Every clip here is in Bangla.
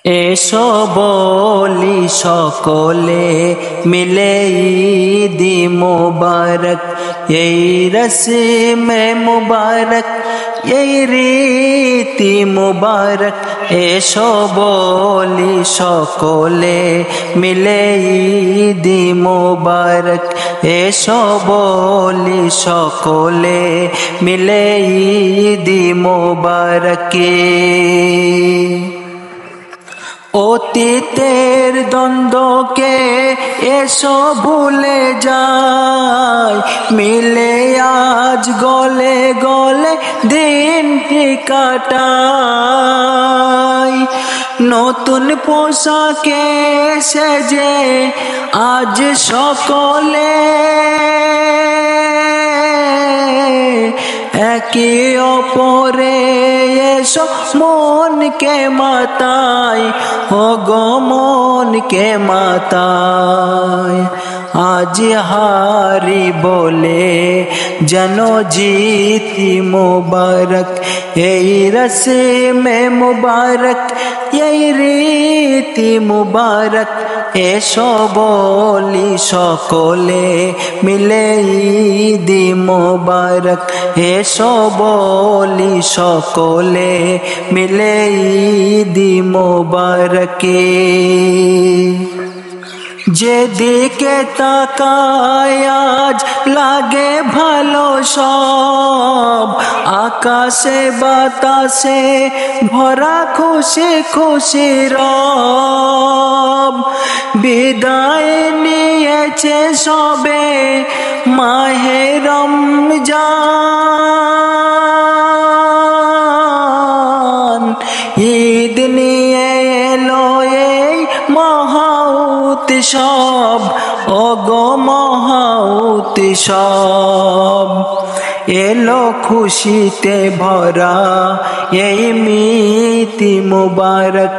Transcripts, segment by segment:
এসো বলি সকলে মিলে ঈদ মুবারক, এই রসমে মুবারক, এই রীতি মুবারক। এসো বলি সকলে মিলে ঈদ মুবারক, এসো বলি সকলে মিলে ঈদ মুবারক। অতীতের দ্বন্দ্বকে এসো ভুলে যায়, মিলে আজ গলে গলে দিনটি কাটাই। নতুন পোশাকে সেজে আজ সকলে একে অপরে এসো মনকে মাতায়, ও গো মনকে মাতায়। আজ হারি বলে যেন জিতি মুবারক, এই রসমে মুবারক, এই রীতি মুবারক। এসো বলি সকলে মিলে ঈদ মুবারক, এসো বলি সকলে মিলে ঈদ মুবারক। যেদিকে তাকায় আজ লাগে ভালো সব, আকাশে বাতাসে ভরা খুশি খুশি রব। বিদায় নিয়েছে সবে মাহে রমজান, ঈদ নিয়ে এলো এই মহা উৎসব, ও গো মহা উৎসব। এলো খুশিতে ভরা এই মিতি মুবারক,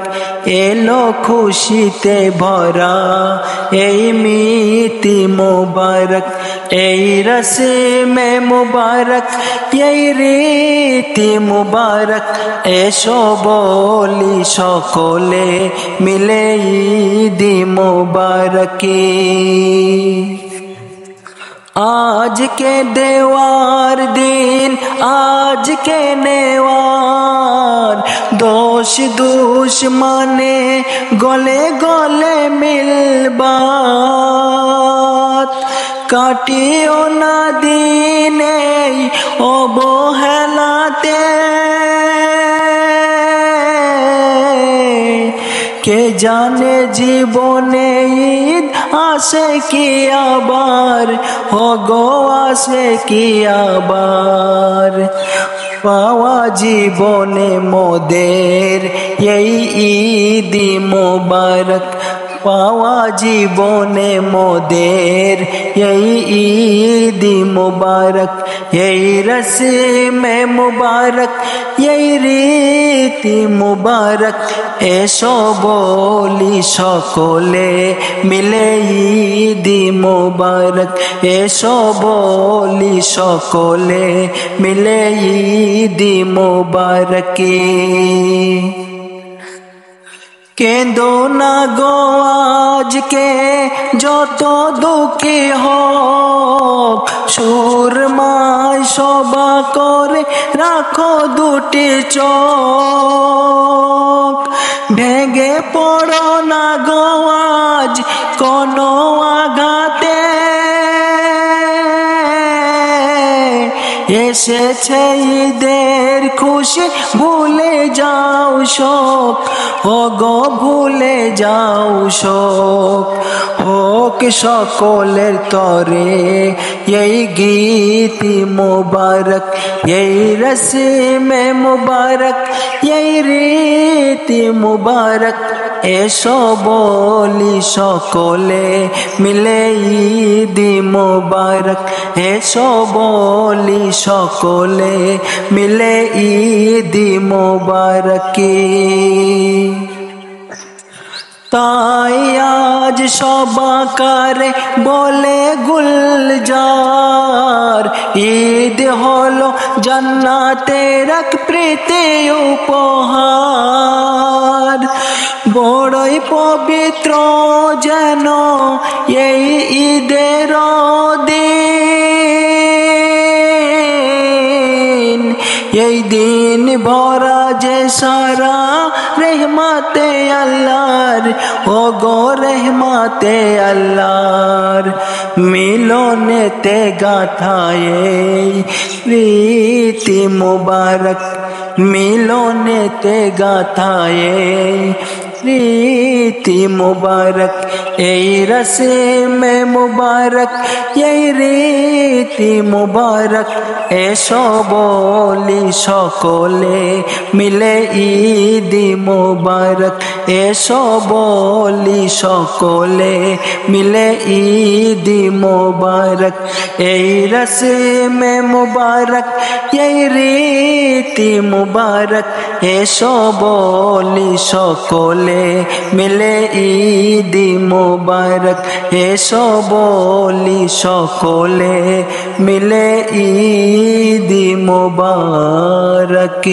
এলো খুশিতে ভরা এই মিতি মুবারক, এই রসমে মুবারক, এই রীতি মুবারক। এসো বলি সকলে মিলে ঈদ মুবারক। आज के देवार दिन आज के नेवार, दोष दुश्मने गले गले मिलबात। काटियो ना दिने অবহেলাতে, কে জানে জীবনে ঈদ আসে কি আবার, ও গো আসে কি আবার। পাওয়া জীবনে মোদের এই ঈদ মুবারক, পাওয়া জীবনে মোদের এই ঈদ মুবারক, এই রসমে মুবারক, এই রীতি মুবারক। এসো বলি সকলে মিলে ঈদ মুবারক, এসো বলি সকলে মিলে ঈদ মুবারক। কেঁদো না গো আজকে যত দুঃখী হোক, সুরমায় সবা করে রাখো দুটি চোখ। ভেঙে পড়ো না গো আজ কোনো আঘাতে, এসেছে ঈদের খুশি ভুলে যাও শোক, ও গো ভুলে যাও শোক। হোক সকলের তরে এই গীতি মুবারক, এই রসমে মুবারক, এই রীতি মুবারক। এসো বলি সকলে মিলে ঈদ মুবারক, এসো বলি সকলে মিলে ঈদ মুবারক। তাই আজ সবাকার বলে গুলজার, ঈদ হলো জান্নাতের এক প্রীতি উপহার। বড়ই পবিত্র যেন এই ঈদের দিন, এই দিন ভরা যে সারা রহমতে আল্লাহর, ও গো রহমতে আল্লাহর। মিলনেতে গাথায় প্রীতি মুবারক, মিলনেতে গাথায় প্রীতি মুবারক। এই রসমে মুবারক, এই রীতি মুবারক, এসো বলি সকলে মিলে ঈদ মুবারক, এসো বলি সকলে মিলে ঈদ মুবারক। এই রসমে মুবারক, এই রীতি মুবারক, এসো বলি সকলে মিলে ঈদ মুবারক, এসো বলি সকলে মিলে ঈদ মুবারক।